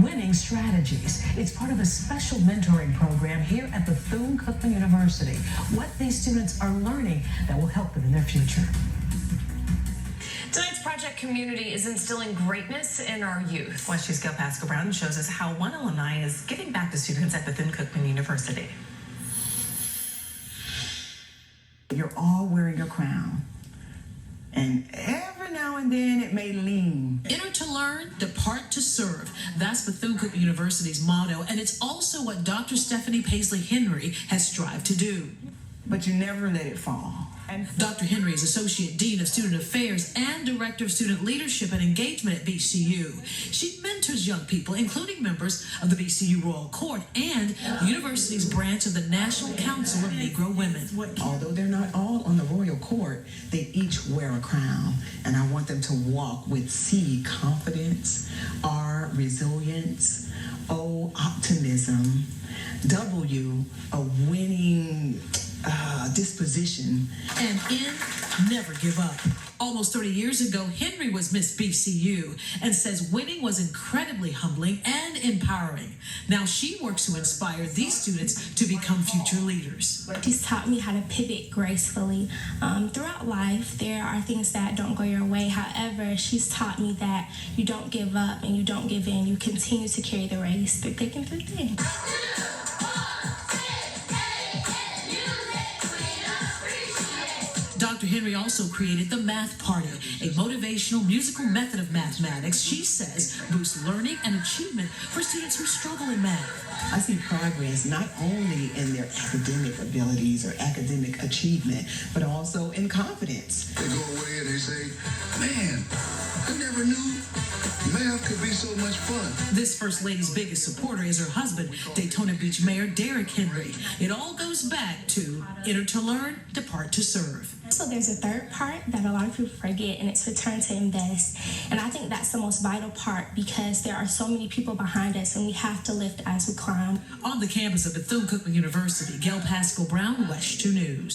winning strategies. It's part of a special mentoring program here at Bethune-Cookman University. What these students are learning that will help them in their future. Tonight's project community is instilling greatness in our youth. WESH's Gail Pascal-Brown shows us how one alumni is giving back to students at Bethune-Cookman University. You're all wearing a crown, and every now and then it may lean. Enter to learn, depart to serve. That's Bethune-Cookman University's motto, and it's also what Dr. Stephanie Pasley-Henry has strived to do. But you never let it fall. And Dr. Henry is Associate Dean of Student Affairs and Director of Student Leadership and Engagement at BCU. She mentors young people, including members of the BCU Royal Court and the university's branch of the National Council of Negro Women. although they're not all on the Royal Court, they each wear a crown. And I want them to walk with C, confidence, R, resilience, O, optimism, W, a winning disposition, And N, never give up. Almost 30 years ago, Henry was Miss BCU and says winning was incredibly humbling and empowering. Now she works to inspire these students to become future leaders. She's taught me how to pivot gracefully. Throughout life, there are things that don't go your way. However, she's taught me that you don't give up and you don't give in. You continue to carry the race through thick and through thin. Dr. Henry also created the Math Party, a motivational musical method of mathematics she says boosts learning and achievement for students who struggle in math. I see progress not only in their academic abilities or academic achievement, but also in confidence. They go away and they say, man, I never knew math could be so much fun. This First Lady's biggest supporter is her husband, Daytona Beach Mayor Derek Henry. It all goes back to enter to learn, depart to serve. So there's a third part that a lot of people forget, and it's return to invest. And I think that's the most vital part because there are so many people behind us and we have to lift as we climb. On the campus of Bethune-Cookman University, Gail Pascal-Brown, WESH 2 News.